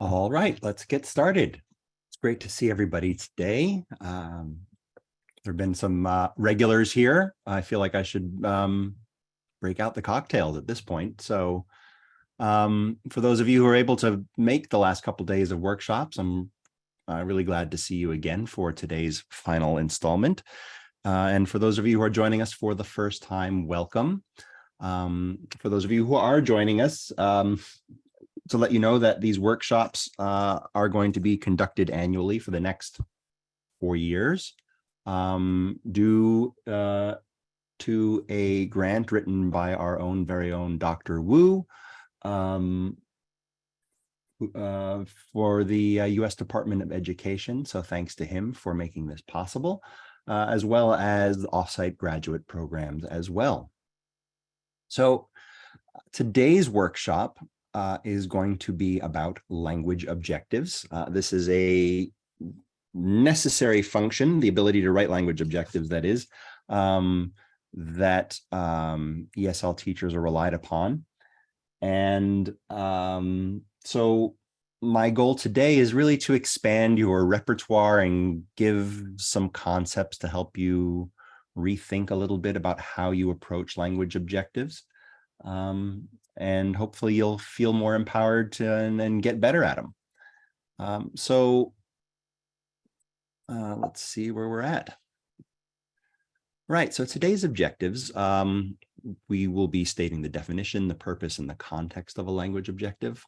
All right, let's get started. It's great to see everybody today. There have been some regulars here. I feel like I should break out the cocktails at this point. So for those of you who are able to make the last couple of days of workshops, I'm really glad to see you again for today's final installment. And for those of you who are joining us for the first time, welcome. For those of you who are joining us, to let you know that these workshops are going to be conducted annually for the next 4 years, due to a grant written by our own very own Dr. Wu for the U.S. Department of Education. So thanks to him for making this possible, as well as offsite graduate programs as well. So today's workshop is going to be about language objectives. This is a necessary function, the ability to write language objectives, that is, that ESL teachers are relied upon. And so my goal today is really to expand your repertoire and give some concepts to help you rethink a little bit about how you approach language objectives. And hopefully you'll feel more empowered to and get better at them. Let's see where we're at. Right, so today's objectives, we will be stating the definition, the purpose, and the context of a language objective.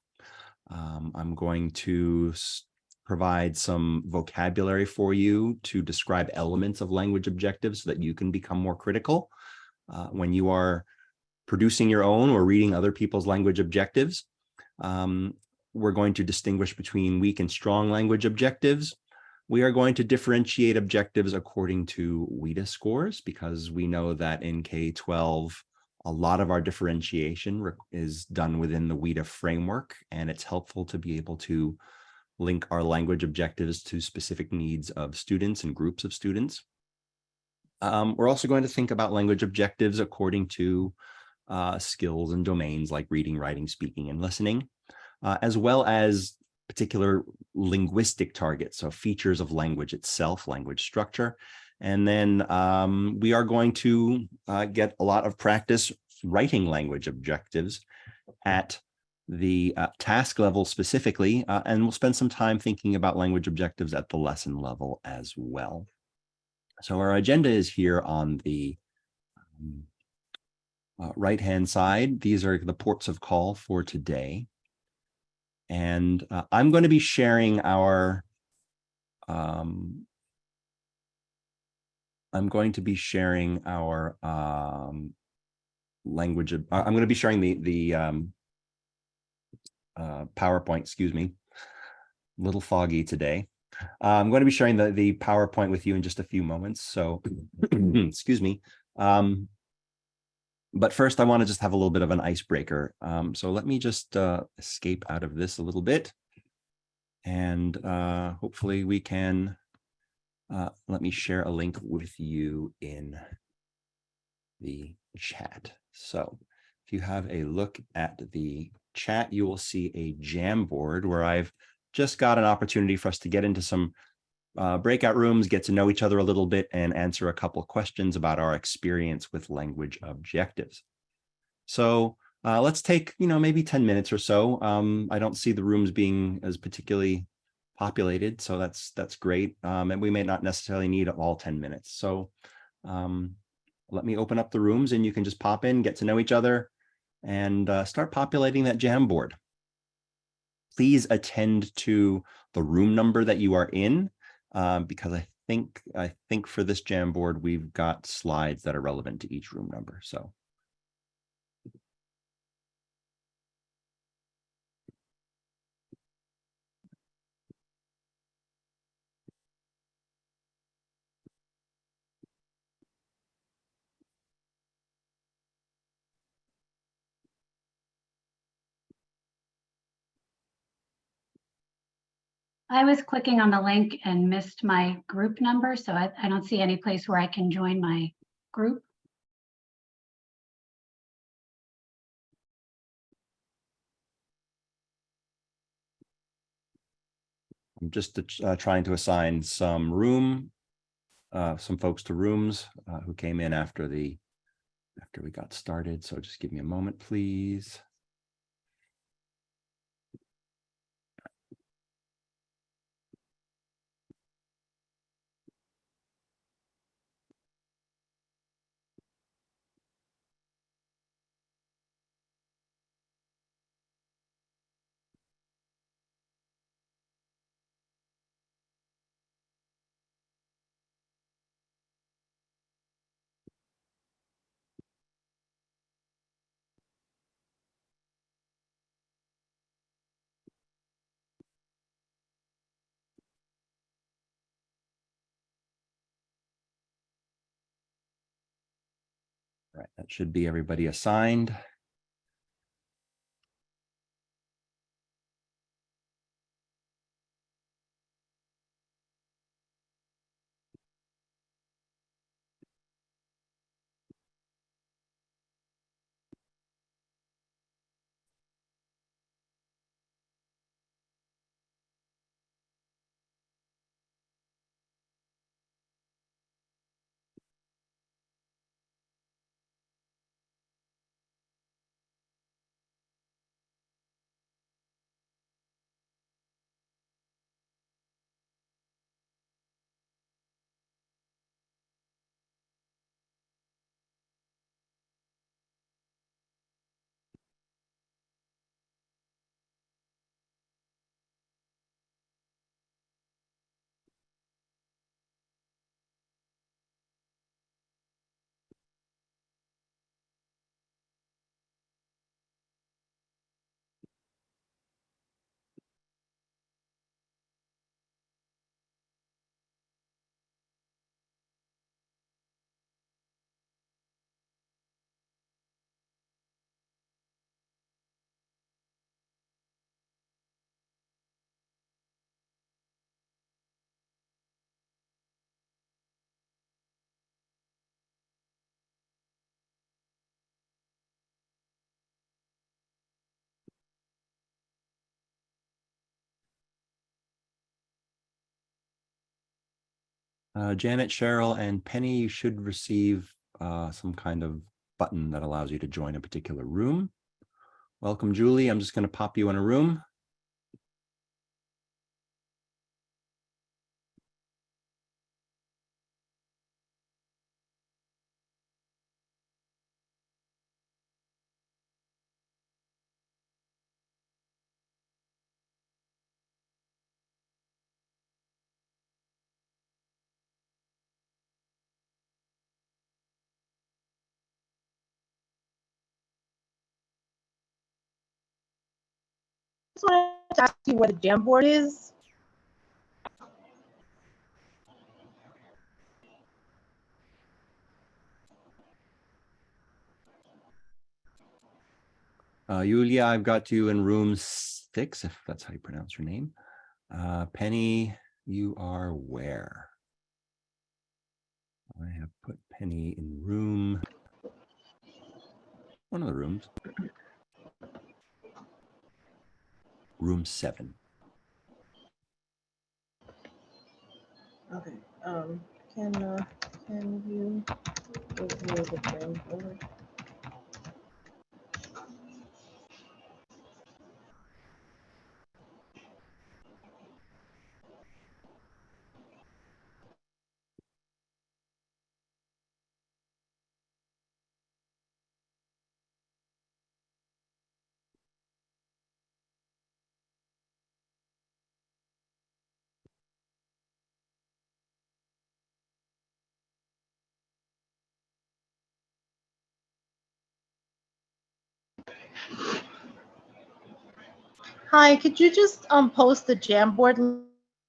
I'm going to provide some vocabulary for you to describe elements of language objectives so that you can become more critical when you are producing your own or reading other people's language objectives. We're going to distinguish between weak and strong language objectives. We are going to differentiate objectives according to WIDA scores, because we know that in K-12, a lot of our differentiation is done within the WIDA framework, and it's helpful to be able to link our language objectives to specific needs of students and groups of students. We're also going to think about language objectives according to skills and domains like reading, writing, speaking, and listening, as well as particular linguistic targets, so features of language itself, language structure. And then we are going to get a lot of practice writing language objectives at the task level specifically, and we'll spend some time thinking about language objectives at the lesson level as well. So our agenda is here on the right-hand side. These are the ports of call for today. And I'm going to be sharing our language. I'm going to be sharing the PowerPoint, excuse me, a little foggy today. I'm going to be sharing the PowerPoint with you in just a few moments. So excuse me. But first, I want to just have a little bit of an icebreaker. So let me just escape out of this a little bit. And hopefully we can, let me share a link with you in the chat. So if you have a look at the chat, you will see a Jamboard where I've just got an opportunity for us to get into some breakout rooms, get to know each other a little bit, and answer a couple questions about our experience with language objectives. So let's take, maybe 10 minutes or so. I don't see the rooms being as particularly populated, so that's great. And we may not necessarily need all 10 minutes. So let me open up the rooms and you can just pop in, get to know each other, and start populating that Jamboard. Please attend to the room number that you are in, because I think for this Jamboard, we've got slides that are relevant to each room number. So. I was clicking on the link and missed my group number, so I don't see any place where I can join my group. I'm just trying to assign some folks to rooms who came in after we got started. So just give me a moment, please. Right, that should be everybody assigned. Janet, Cheryl, and Penny, you should receive some kind of button that allows you to join a particular room. Welcome, Julie. I'm just going to pop you in a room. Just wanted to ask you where the Jamboard is. Yulia, I've got you in room 6, if that's how you pronounce your name. Penny, you are where? I have put Penny in one of the rooms. Room 7. Okay. Can you give me the Jamboard? Hi, could you just post the Jamboard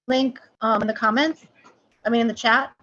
link in the comments? I mean in the chat.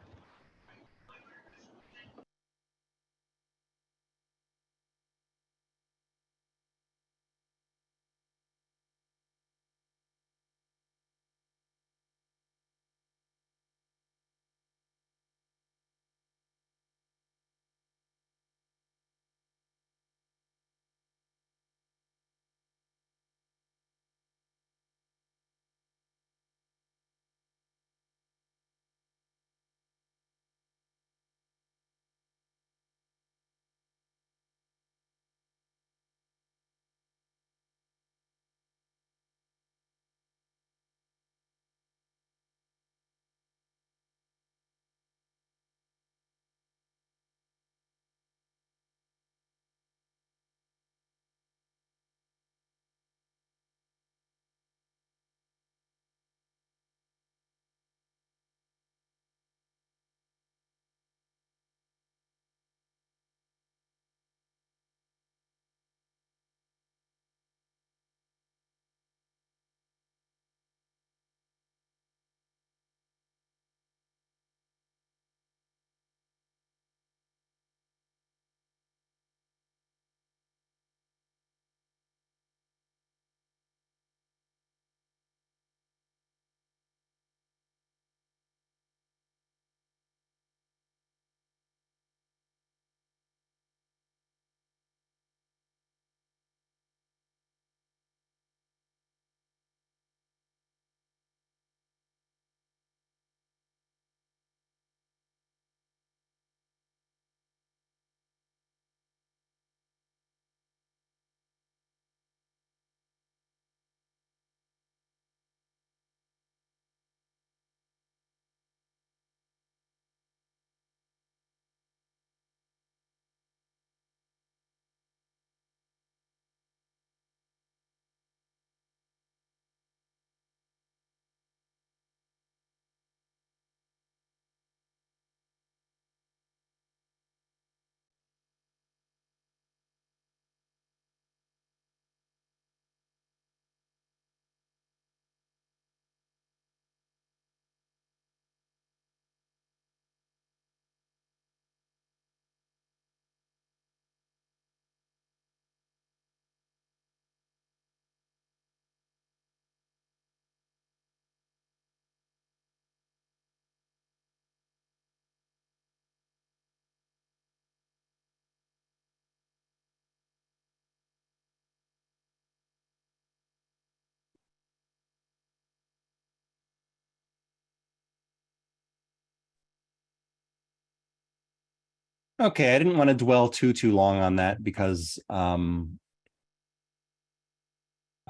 Okay, I didn't want to dwell too long on that because some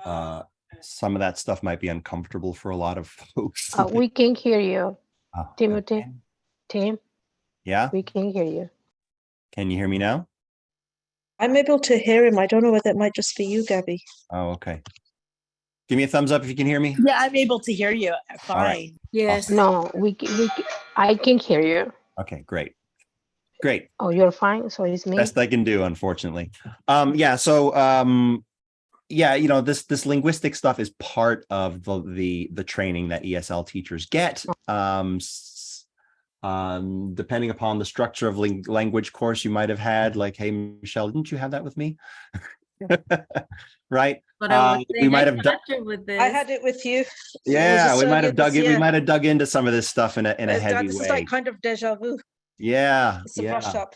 of that stuff might be uncomfortable for a lot of folks. We can hear you, Oh, Timothy. okay. Tim, Yeah, we can hear you. can you hear me now? I'm able to hear him. I don't know whether it might just be you, Gabby. Oh, okay. Give me a thumbs up if you can hear me. Yeah, I'm able to hear you. Fine. right. Yes. No, I can hear you. Okay, great. Great. Oh, you're fine. So it's me. Best I can do, unfortunately. Yeah, so yeah, you know, this linguistic stuff is part of the training that ESL teachers get. Depending upon the structure of language course you might have had, like, hey, Michelle, didn't you have that with me? Right? But I was We saying, might I have done. started with this. I had it with you. So it was Yeah, we might earlier have dug this in. We year. might have dug into some of this stuff in a heavy This way. is like kind of deja vu. Yeah, It's a yeah. brush up.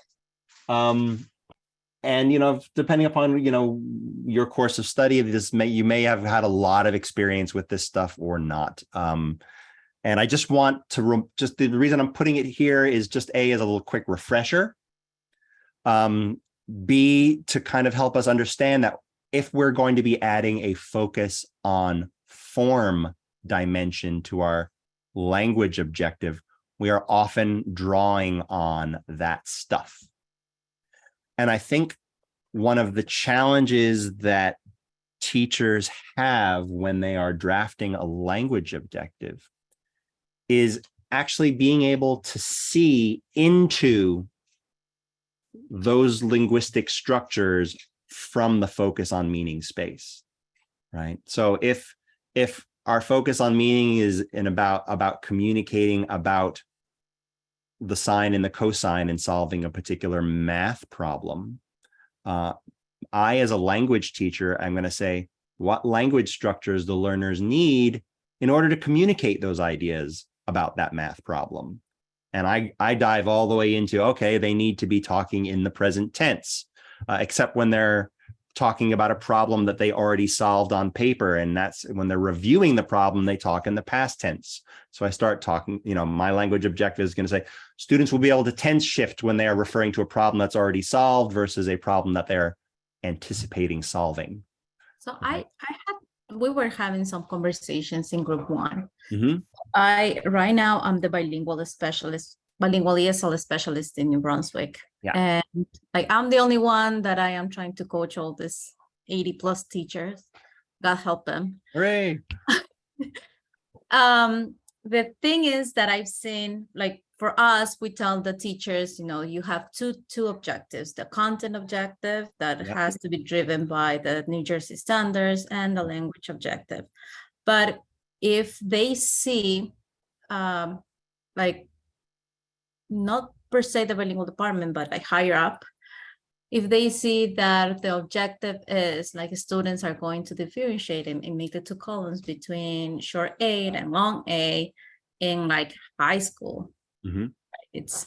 And you know, depending upon your course of study, you may have had a lot of experience with this stuff or not. And I just want to just the reason I'm putting it here is just A, as a little quick refresher. B, to kind of help us understand that if we're going to be adding a focus on form dimension to our language objective, we are often drawing on that stuff. And I think one of the challenges that teachers have when they are drafting a language objective is actually being able to see into those linguistic structures from the focus on meaning space, right? So if our focus on meaning is about communicating about the sine and the cosine and solving a particular math problem, I, as a language teacher, I'm going to say what language structures the learners need in order to communicate those ideas about that math problem. And I dive all the way into, okay, they need to be talking in the present tense, except when they're talking about a problem that they already solved on paper. And that's when they're reviewing the problem, they talk in the past tense. So I start talking, my language objective is going to say students will be able to tense shift when they are referring to a problem that's already solved versus a problem that they're anticipating solving. So we were having some conversations in group 1. Mm-hmm. Right now I'm the bilingual ESL specialist in New Brunswick. Yeah. And I'm the only one that I am trying to coach all these 80 plus teachers. God help them. Hooray. The thing is that I've seen, for us, we tell the teachers, you have two objectives: the content objective that has to be driven by the New Jersey standards, and the language objective. But if they see, not per se the bilingual department, but higher up, if they see that the objective is students are going to differentiate and make the 2 columns between short A and long A in high school. Mm-hmm. It's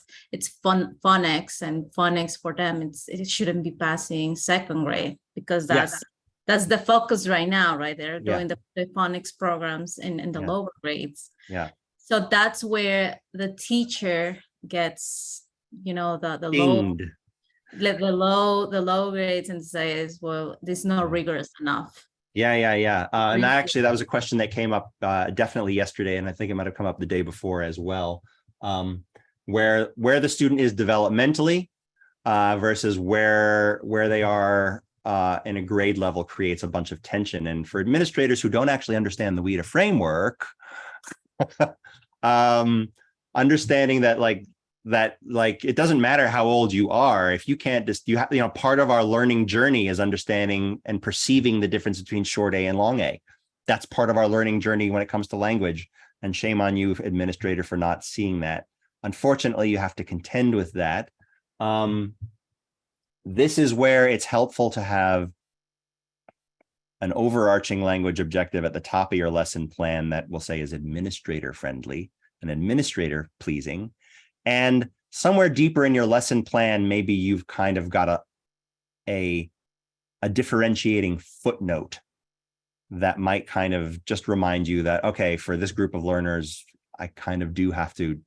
phonics, and phonics for them, it shouldn't be passing 2nd grade, because that's the focus right now, right? They're doing the phonics programs in the lower grades. Yeah. So that's where the teacher gets, the low grades and says, well, this is not rigorous enough. Yeah. And actually, that was a question that came up definitely yesterday, and I think it might have come up the day before as well, where the student is developmentally versus where they are in a grade level creates a bunch of tension. And for administrators who don't actually understand the WIDA framework, understanding that it doesn't matter how old you are, if you can't part of our learning journey is understanding and perceiving the difference between short A and long A. That's part of our learning journey when it comes to language, and shame on you, administrator, for not seeing that. Unfortunately, you have to contend with that. This is where it's helpful to have an overarching language objective at the top of your lesson plan that we'll say is administrator friendly and administrator pleasing. And somewhere deeper in your lesson plan, maybe you've kind of got a differentiating footnote that might kind of just remind you that, okay, for this group of learners, I kind of do have to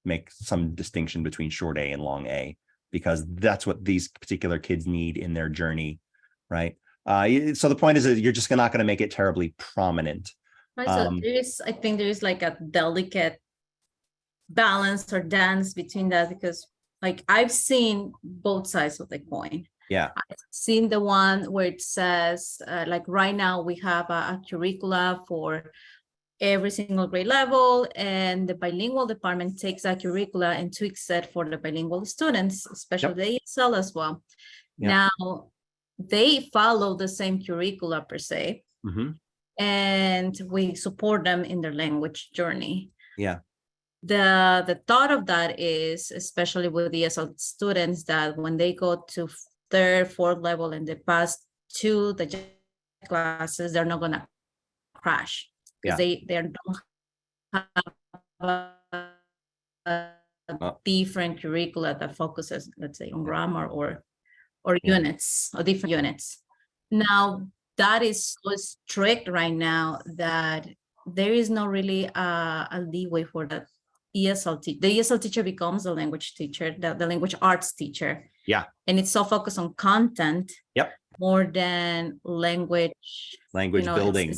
make some distinction between short A and long A, because that's what these particular kids need in their journey, right? So the point is that you're just not going to make it terribly prominent. Right, so I think there is like a delicate balance or dance between that, because like I've seen both sides of the coin. Yeah. I've seen the one where it says, like right now we have a curricula for every single grade level, and the bilingual department takes that curricula and tweaks it for the bilingual students, especially the ESL as well. Yep. Now, they follow the same curricula per se, and we support them in their language journey. Yeah. The thought of that is, especially with the ESL students, that when they go to third, fourth level and they pass to the classes, they're not gonna crash, because they don't have a different curricula that focuses, let's say, on grammar or units, or different units. Now, that is so strict right now that there is not really a leeway for the ESL teacher. The ESL teacher becomes the language teacher, the language arts teacher. Yeah. And it's so focused on content. Yep. More than language building.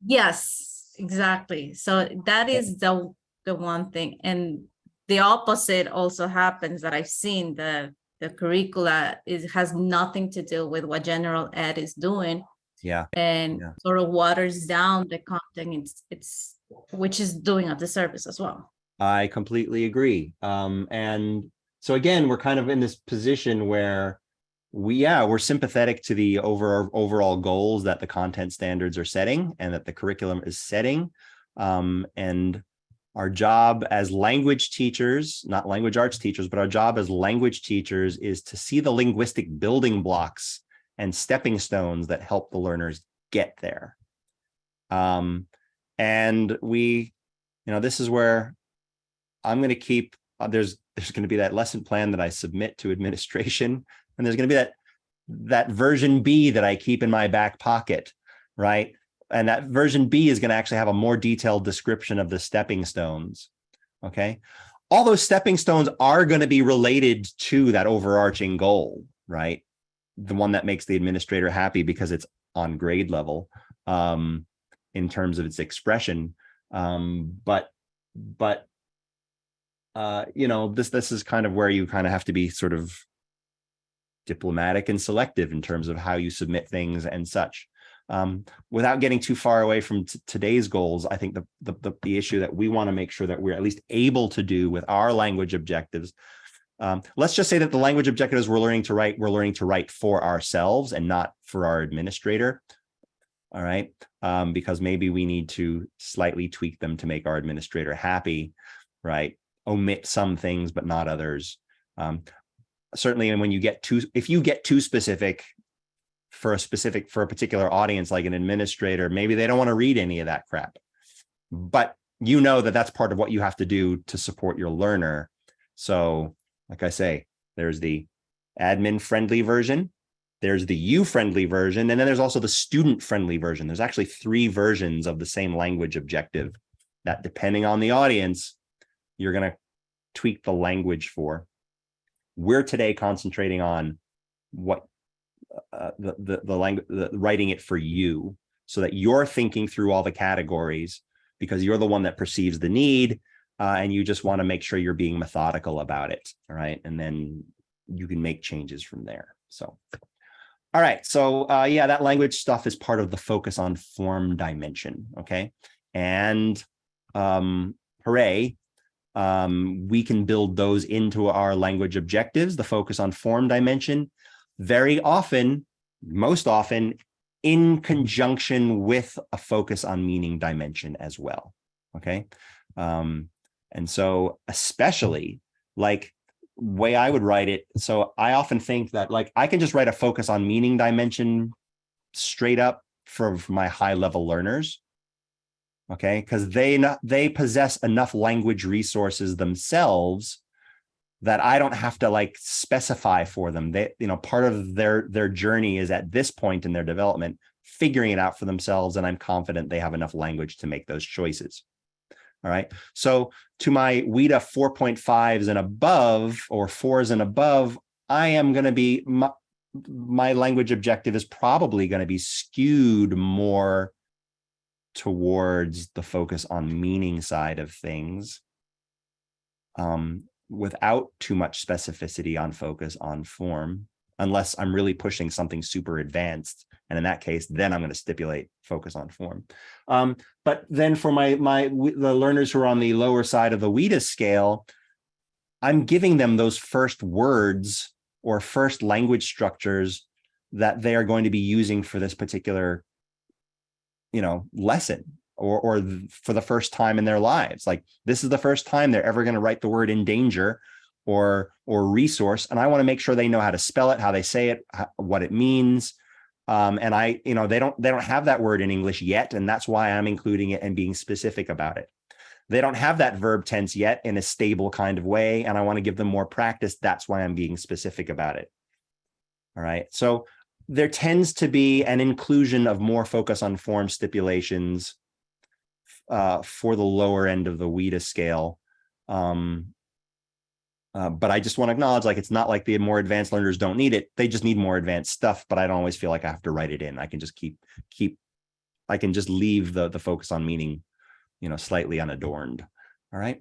Yes, exactly. So that is the one thing. And the opposite also happens that I've seen. The curricula has nothing to do with what general ed is doing. Yeah. And sort of waters down the content, it's which is doing a disservice as well. I completely agree. And so again, we're kind of in this position where we're sympathetic to the overall goals that the content standards are setting and that the curriculum is setting. And our job as language teachers, not language arts teachers, but our job as language teachers is to see the linguistic building blocks and stepping stones that help the learners get there. And we, this is where I'm going to keep, there's going to be that lesson plan that I submit to administration, and there's going to be that version B that I keep in my back pocket, right? And that version B is going to actually have a more detailed description of the stepping stones, okay? All those stepping stones are going to be related to that overarching goal, right? The one that makes the administrator happy because it's on grade level in terms of its expression. But this is kind of where you kind of have to be sort of diplomatic and selective in terms of how you submit things and such. Without getting too far away from today's goals, I think the issue that we want to make sure that we're at least able to do with our language objectives. Let's just say that the language objectives we're learning to write for ourselves and not for our administrator. All right. Because maybe we need to slightly tweak them to make our administrator happy, right? Omit some things, but not others. Certainly, and when if you get too specific for a particular audience, like an administrator, maybe they don't want to read any of that crap, but that's part of what you have to do to support your learner. So, like I say, there's the admin friendly version, there's the you friendly version, and then there's also the student friendly version. There's actually 3 versions of the same language objective that, depending on the audience, you're going to tweak the language for. We're today concentrating on what the writing it for you, so that you're thinking through all the categories, because you're the one that perceives the need, and you just want to make sure you're being methodical about it. All right. And then you can make changes from there. So, all right. So that language stuff is part of the focus on form dimension. Okay. And hooray. We can build those into our language objectives, the focus on form dimension, very often, most often, in conjunction with a focus on meaning dimension as well. Okay. And so especially, like, way I would write it, so I often think that, like, I can just write a focus on meaning dimension straight up for my high level learners. Okay, because they possess enough language resources themselves that I don't have to like specify for them. They, part of their journey is at this point in their development, figuring it out for themselves, and I'm confident they have enough language to make those choices. All right. So to my WIDA 4.5s and above, or 4s and above, I am going to be, my language objective is probably going to be skewed more towards the focus on meaning side of things, without too much specificity on focus on form, unless I'm really pushing something super advanced. And in that case, then I'm going to stipulate focus on form. But then for the learners who are on the lower side of the WIDA scale, I'm giving them those first words or first language structures that they are going to be using for this particular, lesson, or for the first time in their lives. Like, this is the first time they're ever going to write the word endanger or resource, and I want to make sure they know how to spell it, how they say it, what it means. And they don't have that word in English yet, and that's why I'm including it and being specific about it. They don't have that verb tense yet in a stable kind of way, and I want to give them more practice. That's why I'm being specific about it. All right. So there tends to be an inclusion of more focus on form stipulations for the lower end of the WIDA scale. But I just want to acknowledge, like, it's not like the more advanced learners don't need it. They just need more advanced stuff, but I don't always feel like I have to write it in. I can just I can just leave the focus on meaning, slightly unadorned. All right.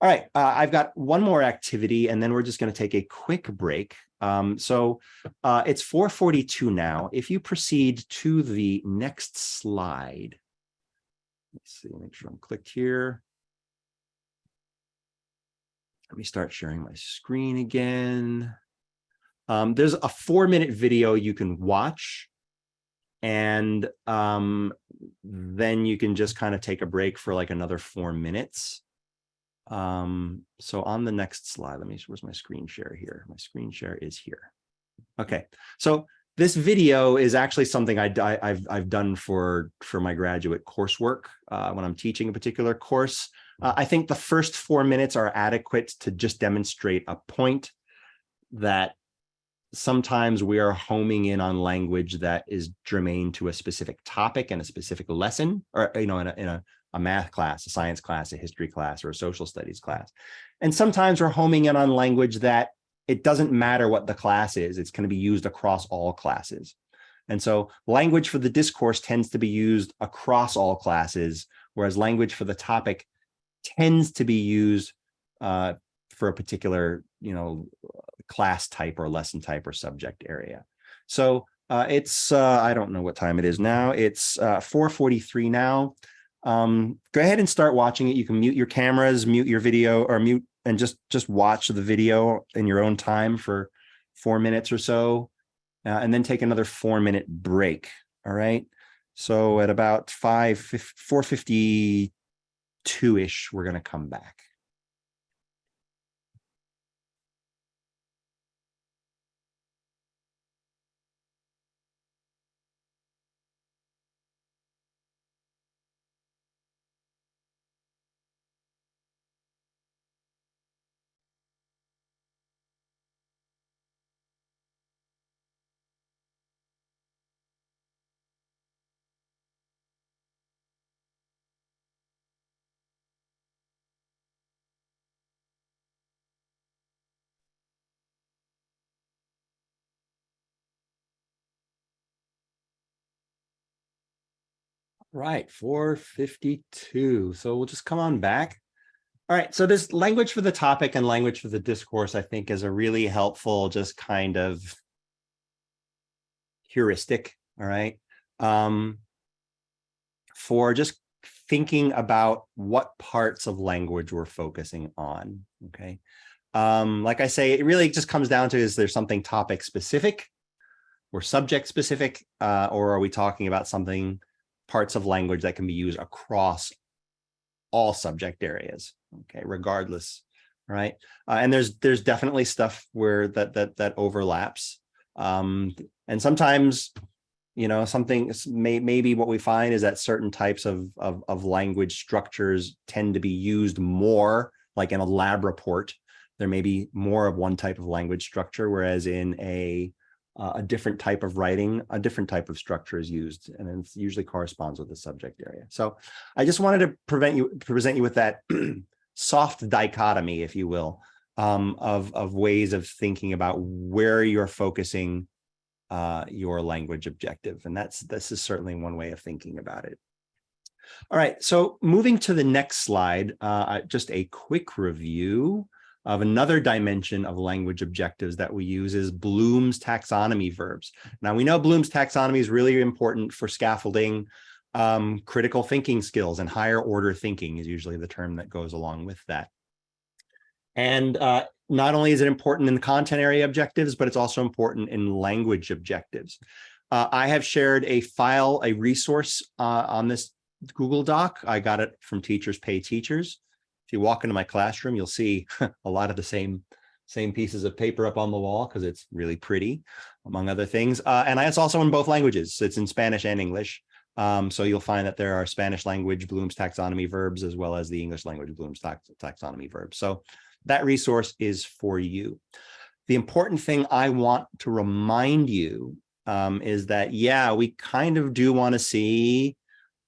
All right. I've got one more activity, and then we're just going to take a quick break. So it's 4:42 now. If you proceed to the next slide, let's see, make sure I'm clicked here. Let me start sharing my screen again. There's a 4-minute video you can watch, and then you can just kind of take a break for like another 4 minutes. So on the next slide, where's my screen share here? My screen share is here. Okay, so this video is actually something I've done for my graduate coursework when I'm teaching a particular course. I think the first 4 minutes are adequate to just demonstrate a point that sometimes we are homing in on language that is germane to a specific topic and a specific lesson, or in a math class, a science class, a history class, or a social studies class. And sometimes we're homing in on language that it doesn't matter what the class is, it's going to be used across all classes. And so language for the discourse tends to be used across all classes, whereas language for the topic tends to be used for a particular, class type or lesson type or subject area. So it's, I don't know what time it is now. It's 4:43 now. Go ahead and start watching it. You can mute your cameras, mute your video, or mute and just watch the video in your own time for 4 minutes or so, and then take another 4-minute break. All right. So at about 4:52-ish, we're going to come back. Right, 4:52. So we'll just come on back. All right, so this language for the topic and language for the discourse, I think, is a really helpful just kind of heuristic, all right, for just thinking about what parts of language we're focusing on, okay? Like I say, it really just comes down to, is there something topic specific or subject specific, or are we talking about something, parts of language that can be used across all subject areas, okay, regardless, right? And there's definitely stuff where that overlaps, and sometimes, something maybe what we find is that certain types of language structures tend to be used more, like in a lab report, there may be more of one type of language structure, whereas in a a different type of writing, a different type of structure is used, and it usually corresponds with the subject area. So I just wanted to present you with that soft dichotomy, if you will, of ways of thinking about where you're focusing your language objective. And this is certainly one way of thinking about it. All right, so moving to the next slide, just a quick review of another dimension of language objectives that we use is Bloom's taxonomy verbs. Now, we know Bloom's taxonomy is really important for scaffolding critical thinking skills, and higher order thinking is usually the term that goes along with that. And not only is it important in the content area objectives, but it's also important in language objectives. I have shared a file, a resource on this Google Doc. I got it from Teachers Pay Teachers. If you walk into my classroom, you'll see a lot of the same pieces of paper up on the wall because it's really pretty, among other things. And it's also in both languages. So it's in Spanish and English. So you'll find that there are Spanish language Bloom's taxonomy verbs, as well as the English language Bloom's taxonomy verbs. So that resource is for you. The important thing I want to remind you is that, yeah, we kind of do want to see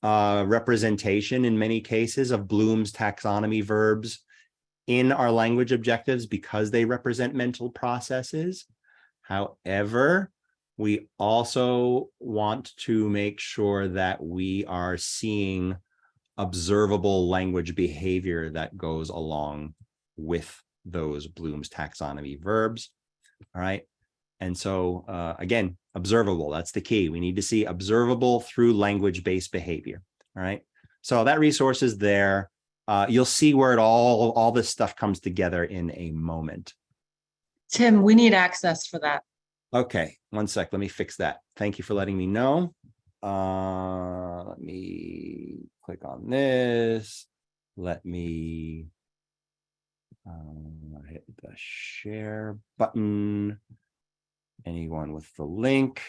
representation in many cases of Bloom's taxonomy verbs in our language objectives because they represent mental processes. However, we also want to make sure that we are seeing observable language behavior that goes along with those Bloom's taxonomy verbs. All right. And so again, observable, that's the key. We need to see observable through language-based behavior. All right. So that resource is there. You'll see where all this stuff comes together in a moment. Tim, we need access for that. Okay, one sec. Let me fix that. Thank you for letting me know. Let me click on this. Let me hit the share button. Anyone with the link?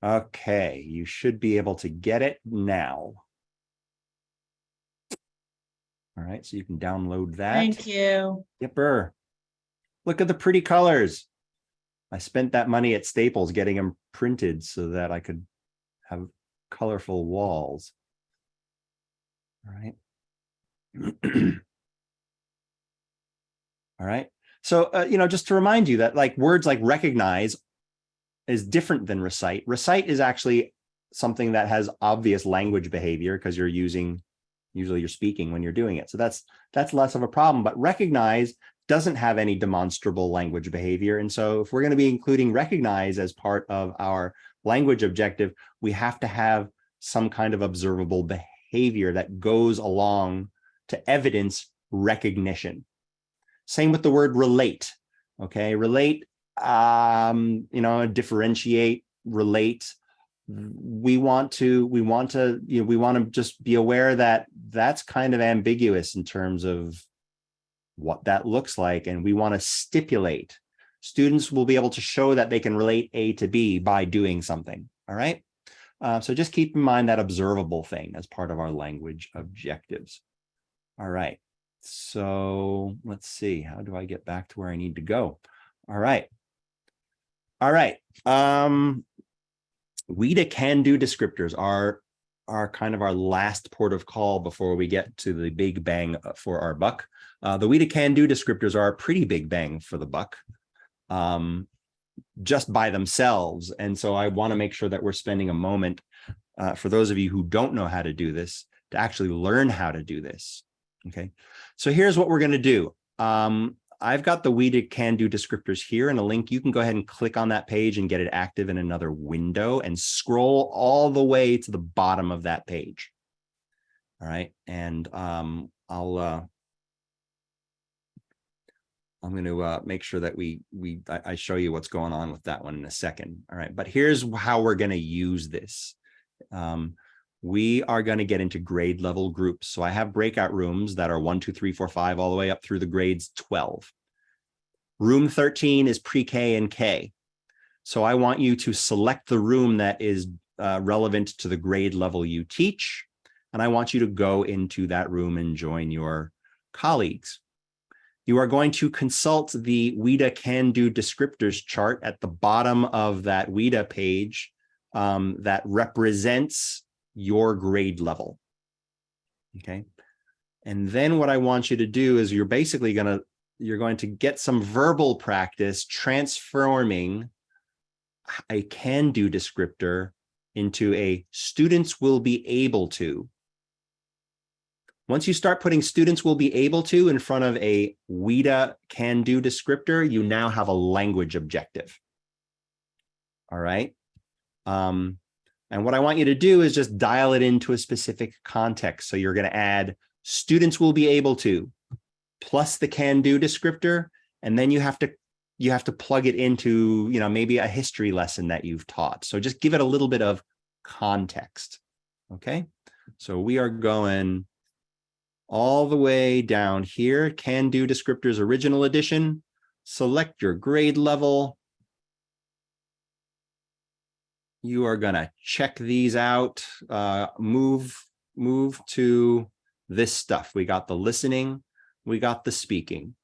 Okay, you should be able to get it now. All right, so you can download that. Thank you. Yipper. Look at the pretty colors. I spent that money at Staples getting them printed so that I could have colorful walls. All right. All right. So, just to remind you that like words like recognize is different than recite. Recite is actually something that has obvious language behavior because usually you're speaking when you're doing it. So that's less of a problem, but recognize doesn't have any demonstrable language behavior. And so if we're going to be including recognize as part of our language objective, we have to have some kind of observable behavior that goes along to evidence recognition. Same with the word relate. Okay, relate, differentiate, relate. We want to just be aware that that's kind of ambiguous in terms of what that looks like, and we want to stipulate. Students will be able to show that they can relate A to B by doing something. All right. So just keep in mind that observable thing as part of our language objectives. All right. So let's see. How do I get back to where I need to go? All right. All right. WIDA can-do descriptors are kind of our last port of call before we get to the big bang for our buck. The WIDA can-do descriptors are a pretty big bang for the buck just by themselves. And so I want to make sure that we're spending a moment for those of you who don't know how to do this, to actually learn how to do this. Okay, so here's what we're going to do. I've got the WIDA can-do descriptors here in a link. You can go ahead and click on that page and get it active in another window and scroll all the way to the bottom of that page. All right, and I'm going to make sure that I show you what's going on with that one in a second. All right, but here's how we're going to use this. We are going to get into grade level groups. So I have breakout rooms that are 1, 2, 3, 4, 5, all the way up through the grades 12. Room 13 is pre-K and K. So I want you to select the room that is relevant to the grade level you teach. And I want you to go into that room and join your colleagues. you are going to consult the WIDA can-do descriptors chart at the bottom of that WIDA page that represents your grade level. Okay. And then what I want you to do is you're going to get some verbal practice transforming a can-do descriptor into a students will be able to. Once you start putting students will be able to in front of a WIDA can-do descriptor, you now have a language objective. All right. And what I want you to do is just dial it into a specific context. So you're going to add students will be able to plus the can-do descriptor, and then you have to plug it into, maybe a history lesson that you've taught. So just give it a little bit of context. Okay. So we are going all the way down here, can-do descriptors original edition, select your grade level. You are going to check these out, move to this stuff. We got the listening, we got the speaking,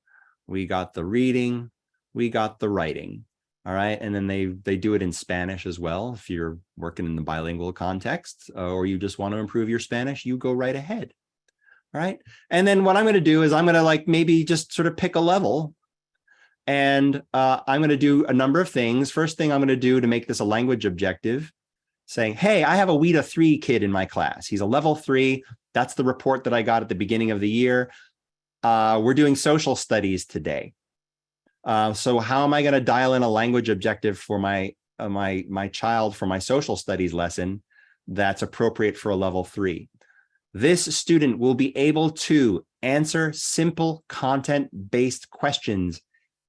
we got the reading, we got the writing. All right. And then they do it in Spanish as well. If you're working in the bilingual context, or you just want to improve your Spanish, you go right ahead. All right. And then what I'm going to do is I'm going to maybe just sort of pick a level, and I'm going to do a number of things. First thing I'm going to do to make this a language objective, saying, hey, I have a WIDA 3 kid in my class. He's a level 3. That's the report that I got at the beginning of the year. We're doing social studies today. So how am I going to dial in a language objective for my child for my social studies lesson that's appropriate for a level 3? This student will be able to answer simple content-based questions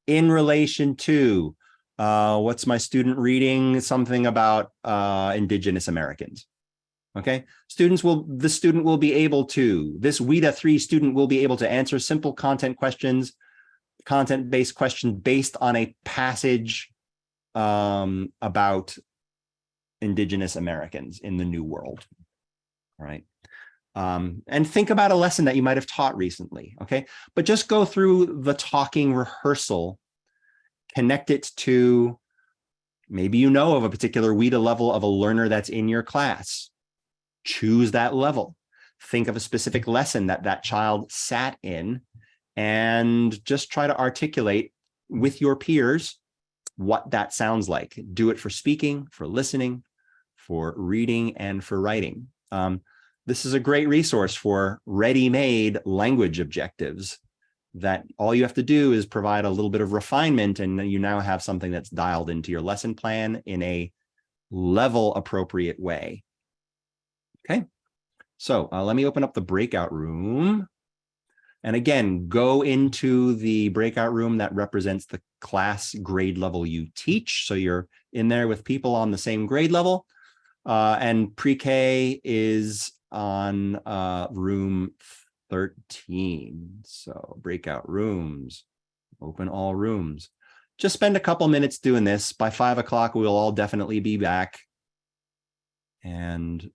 in relation to what's my student reading? Something about Indigenous Americans. Okay, the student will be able to, this WIDA 3 student will be able to answer simple content-based questions based on a passage about Indigenous Americans in the New World. All right. And think about a lesson that you might have taught recently, okay? But just go through the talking rehearsal, connect it to, maybe you know of a particular WIDA level of a learner that's in your class. Choose that level. Think of a specific lesson that child sat in, and just try to articulate with your peers what that sounds like. Do it for speaking, for listening, for reading, and for writing. This is a great resource for ready-made language objectives that all you have to do is provide a little bit of refinement, and you now have something that's dialed into your lesson plan in a level appropriate way. Okay, so let me open up the breakout room. And again, go into the breakout room that represents the class grade level you teach. So you're in there with people on the same grade level. And pre-K is on room 13. So breakout rooms, open all rooms. Just spend a couple minutes doing this. By 5 o'clock, we'll all definitely be back. And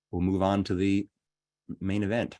we'll move on to the main event.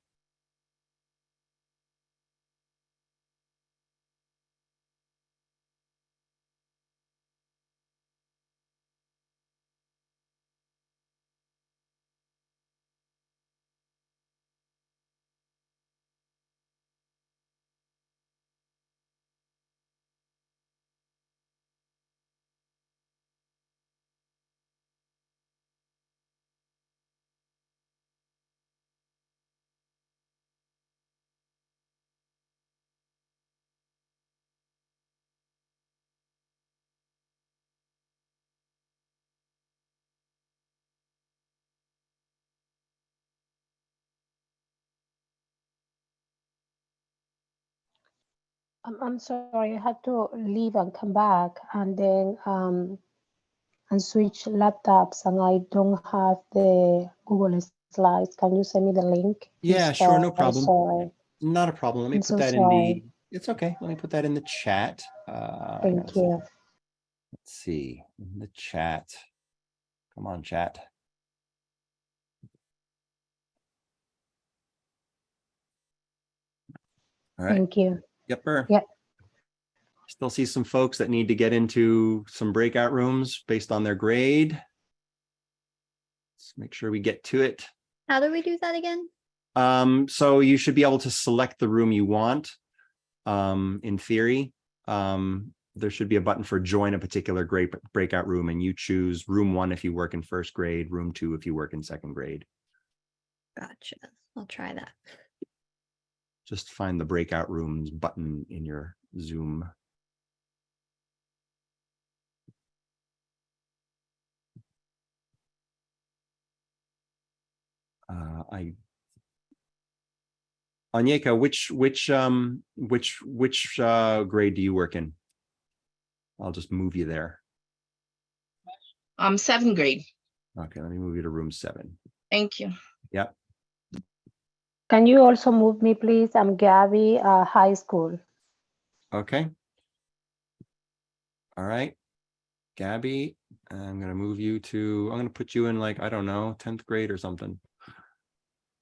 I'm sorry, I had to leave and come back, and then and switch laptops, and I don't have the Google Slides. Can you send me the link? Yeah, sure, no problem. Sorry. Not a problem. Let me I'm put so that in sorry. it's okay. Let me put that in the chat. Thank you. Let's see, in the chat. Come on, chat. All right. Thank you. Yepper. Yep. Still see some folks that need to get into some breakout rooms based on their grade. Let's make sure we get to it. How do we do that again? So you should be able to select the room you want. In theory, there should be a button for join a particular grade breakout room, and you choose room 1 if you work in first grade, room 2 if you work in second grade. Gotcha. I'll try that. Just find the breakout rooms button in your Zoom. Anyeka, which grade do you work in? I'll just move you there. 7th grade. Okay, let me move you to room 7. Thank you. Yep. Can you also move me, please? I'm Gabby, high school. Okay. All right. Gabby, I'm going to move you to, I'm going to put you in like, I don't know, 10th grade or something.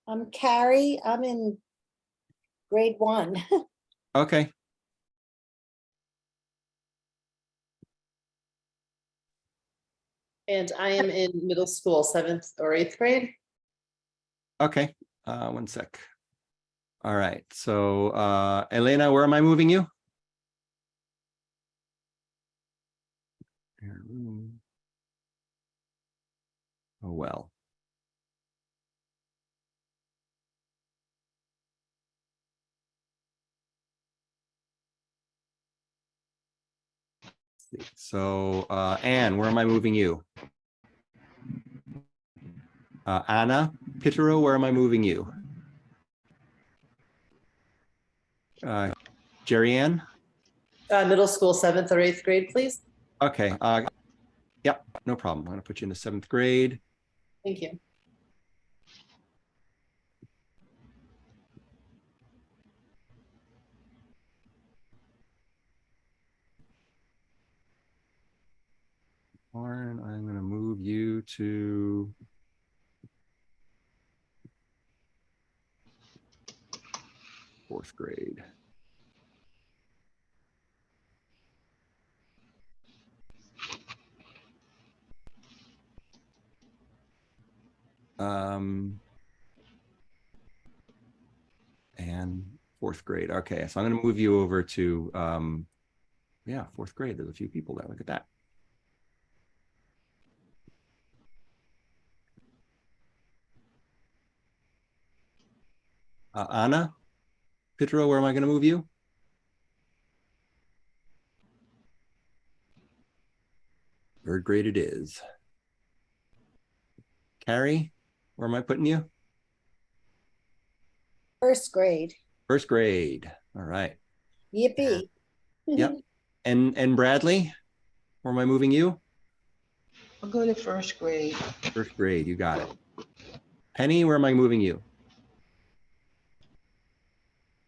I'm Carrie. I'm in grade 1. Okay. And I am in middle school, 7th or 8th grade. Okay. 1 sec. All right. So, Elena, where am I moving you? Oh, well. So, Anne, where am I moving you? Anna Pitero, where am I moving you? Jerry Ann? Middle school, 7th or 8th grade, please. Okay. Yep, no problem. I'm going to put you in the 7th grade. Thank you. Lauren, I'm going to move you to fourth grade. And fourth grade. Okay, so I'm going to move you over to, yeah, fourth grade. There's a few people there. Look at that. Anna Pitero, where am I going to move you? Third grade it is. Carrie, where am I putting you? 1st grade. First grade. All right. Yippee. Yep. And Bradley, where am I moving you? I'll go to 1st grade. First grade, you got it. Penny, where am I moving you?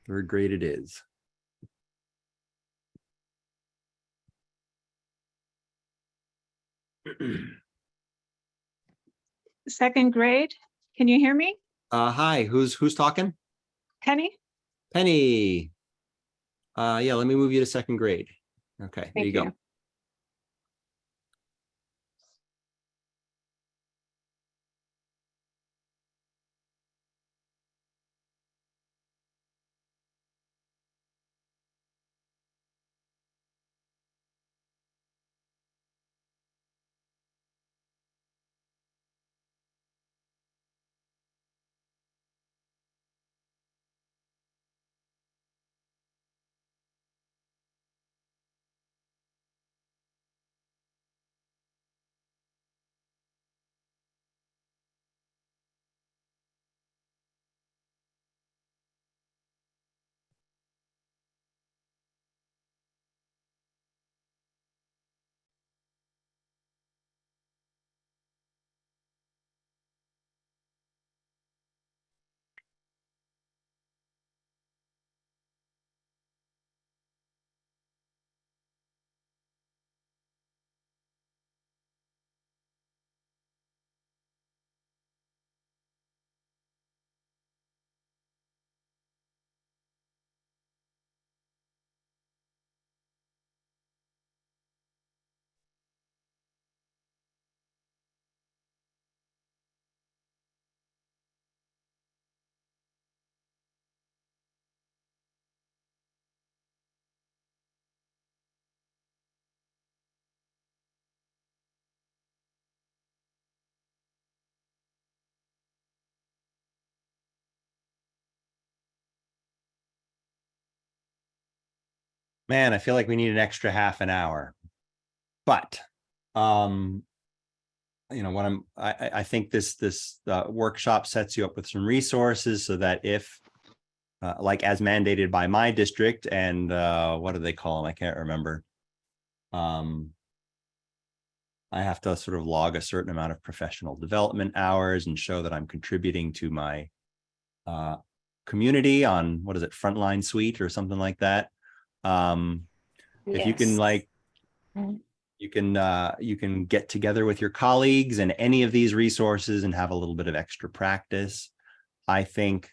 Third grade it is. Second grade. Can you hear me? Hi, who's talking? Penny? Penny. Yeah, let me move you to second grade. Okay, there you Thank go. you. Man, I feel like we need an extra half an hour. But you know what I think this workshop sets you up with some resources so that if like as mandated by my district and what do they call them? I can't remember. I have to sort of log a certain amount of professional development hours and show that I'm contributing to my community on, what is it, Frontline Suite or something like that. If you can like, you can get together with your colleagues and any of these resources and have a little bit of extra practice. I think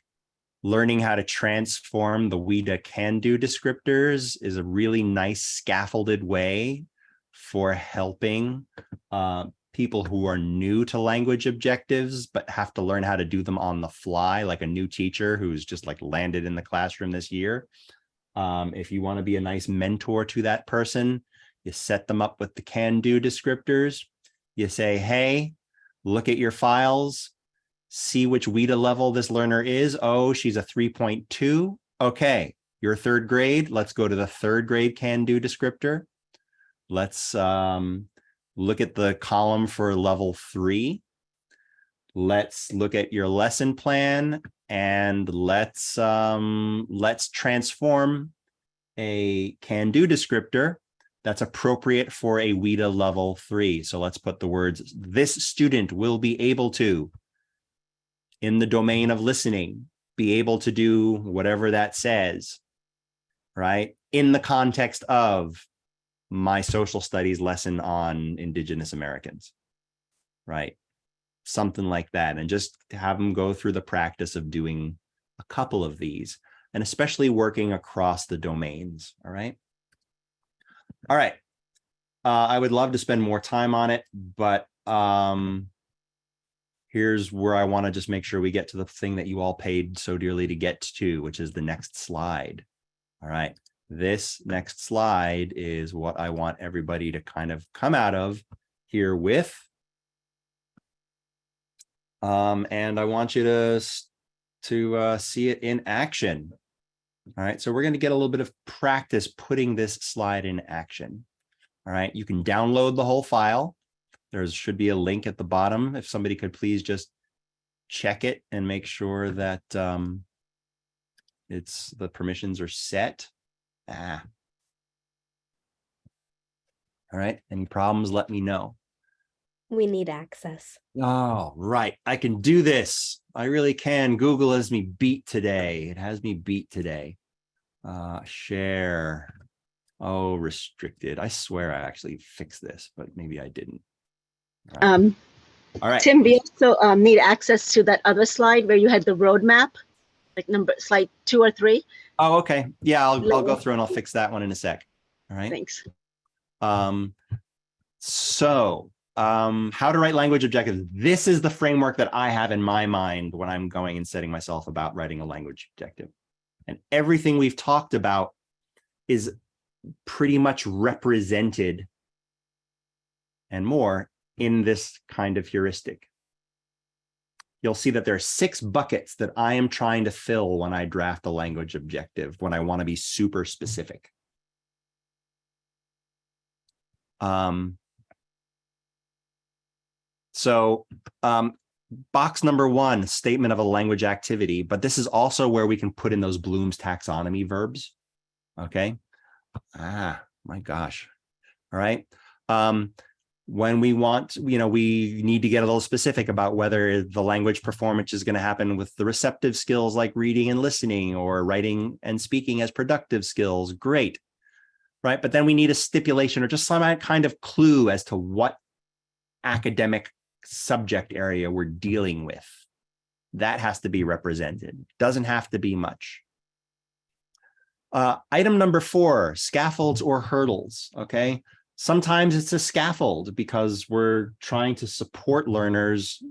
learning how to transform the WIDA can-do descriptors is a really nice scaffolded way for helping people who are new to language objectives, but have to learn how to do them on the fly, like a new teacher who's just like landed in the classroom this year. If you want to be a nice mentor to that person, you set them up with the can-do descriptors. You say, hey, look at your files, see which WIDA level this learner is. Oh, she's a 3.2. Okay, you're third grade. Let's go to the third grade can-do descriptor. Let's look at the column for level 3. Let's look at your lesson plan and let's transform a can-do descriptor that's appropriate for a WIDA level 3. So let's put the words, this student will be able to, in the domain of listening, be able to do whatever that says, right? In the context of my social studies lesson on Indigenous Americans, right? Something like that. And just to have them go through the practice of doing a couple of these, and especially working across the domains, all right? All right. I would love to spend more time on it, but here's where I want to just make sure we get to the thing that you all paid so dearly to get to, which is the next slide. All right. This next slide is what I want everybody to kind of come out of here with. And I want you to see it in action. All right, so we're going to get a little bit of practice putting this slide in action. All right, you can download the whole file. There should be a link at the bottom. If somebody could please just check it and make sure that the permissions are set. All right, any problems, let me know. We need access. Oh, right, I can do this. I really can. Google has me beat today. It has me beat today. Share. Oh, restricted. I swear I actually fixed this, but maybe I didn't. All right. All right. Tim, we also need access to that other slide where you had the roadmap, like slide 2 or 3. Oh, okay. Yeah, I'll go through and I'll fix that one in a sec. All right. Thanks. How to write language objectives. This is the framework that I have in my mind when I'm going and setting myself about writing a language objective. And everything we've talked about is pretty much represented and more in this kind of heuristic. You'll see that there are 6 buckets that I am trying to fill when I draft a language objective, when I want to be super specific. Box number 1, statement of a language activity, but this is also where we can put in those Bloom's taxonomy verbs. Okay. My gosh. All right. When we want, we need to get a little specific about whether the language performance is going to happen with the receptive skills like reading and listening, or writing and speaking as productive skills. Great. Right. But then we need a stipulation or just some kind of clue as to what academic subject area we're dealing with. That has to be represented. Doesn't have to be much. Item number 4, scaffolds or hurdles. Okay. Sometimes it's a scaffold because we're trying to support learners.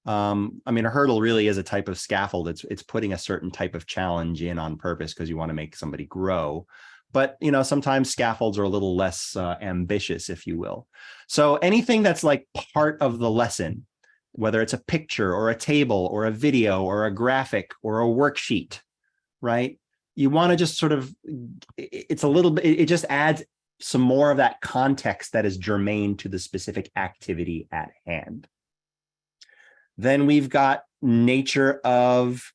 I mean, a hurdle really is a type of scaffold. It's putting a certain type of challenge in on purpose because you want to make somebody grow. But, sometimes scaffolds are a little less ambitious, if you will. So anything that's like part of the lesson, whether it's a picture or a table or a video or a graphic or a worksheet, right? you want to just sort of, it's a little bit, it just adds some more of that context that is germane to the specific activity at hand. Then we've got nature of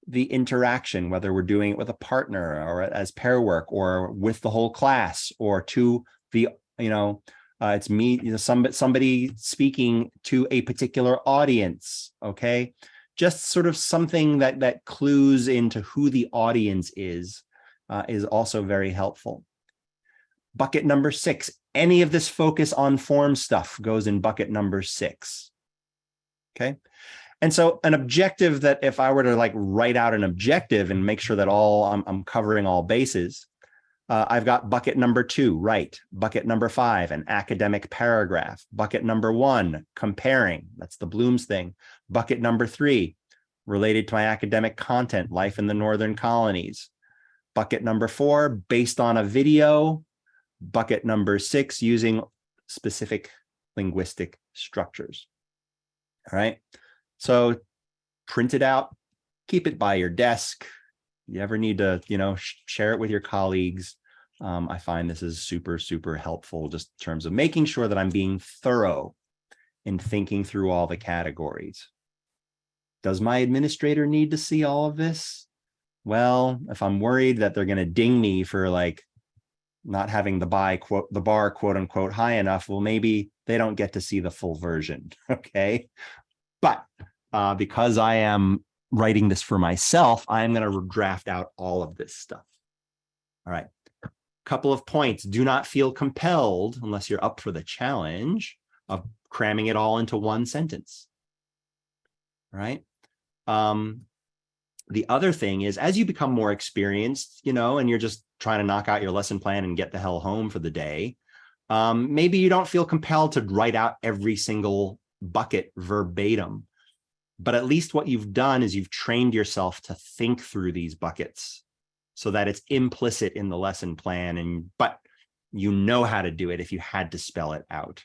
the interaction, whether we're doing it with a partner or as pair work or with the whole class or to the, it's me, somebody speaking to a particular audience, okay? Just sort of something that clues into who the audience is also very helpful. Bucket number 6, any of this focus on form stuff goes in bucket number 6, okay? And so an objective that if I were to like write out an objective and make sure that I'm covering all bases, I've got bucket number 2, right. Bucket number 5, an academic paragraph. Bucket number 1, comparing. That's the Bloom's thing. Bucket number 3, related to my academic content, life in the Northern Colonies. Bucket number 4, based on a video. Bucket number 6, using specific linguistic structures. All right. So print it out, keep it by your desk. You ever need to, share it with your colleagues. I find this is super, super helpful just in terms of making sure that I'm being thorough in thinking through all the categories. Does my administrator need to see all of this? Well, if I'm worried that they're going to ding me for like not having the bar quote unquote high enough, well, maybe they don't get to see the full version. Okay. But because I am writing this for myself, I'm going to draft out all of this stuff. All right. Couple of points. Do not feel compelled, unless you're up for the challenge of cramming it all into one sentence. All right. The other thing is, as you become more experienced, and you're just trying to knock out your lesson plan and get the hell home for the day, maybe you don't feel compelled to write out every single bucket verbatim, but at least what you've done is you've trained yourself to think through these buckets so that it's implicit in the lesson plan, but you know how to do it if you had to spell it out.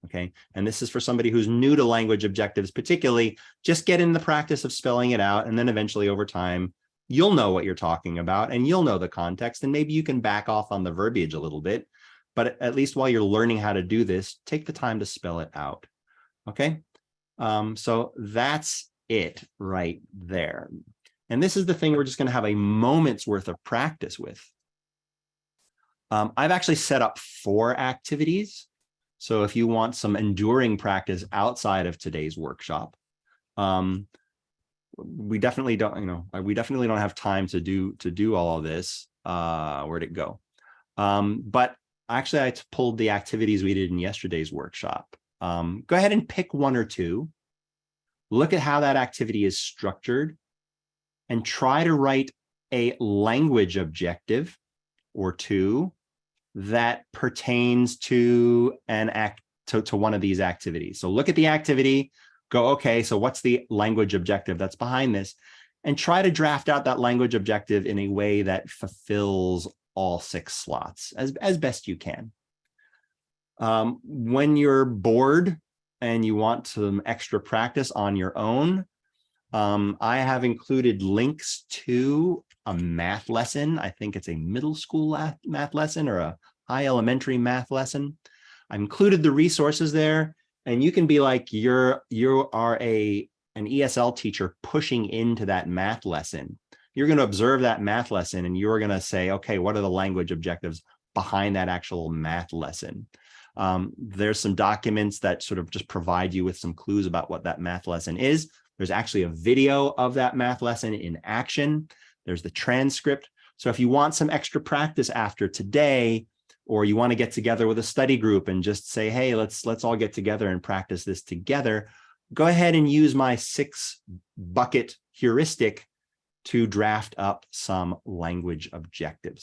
Okay. And this is for somebody who's new to language objectives, particularly. Just get in the practice of spelling it out, and then eventually over time, you'll know what you're talking about and you'll know the context, and maybe you can back off on the verbiage a little bit, but at least while you're learning how to do this, take the time to spell it out. Okay. So that's it right there. And this is the thing we're just going to have a moment's worth of practice with. I've actually set up 4 activities. So if you want some enduring practice outside of today's workshop, we definitely don't, we definitely don't have time to do all of this. Where'd it go? But actually I pulled the activities we did in yesterday's workshop. Go ahead and pick 1 or 2. Look at how that activity is structured and try to write a language objective or 2 that pertains to to one of these activities. So look at the activity, go, okay, so what's the language objective that's behind this? And try to draft out that language objective in a way that fulfills all 6 slots as best you can. When you're bored and you want some extra practice on your own, I have included links to a math lesson. I think it's a middle school math lesson or a high elementary math lesson. I've included the resources there, and you can be like, you are an ESL teacher pushing into that math lesson. You're going to observe that math lesson and you're going to say, okay, what are the language objectives behind that actual math lesson? There's some documents that sort of just provide you with some clues about what that math lesson is. There's actually a video of that math lesson in action. There's the transcript. So if you want some extra practice after today, or you want to get together with a study group and just say, hey, let's all get together and practice this together, go ahead and use my 6 bucket heuristic to draft up some language objectives.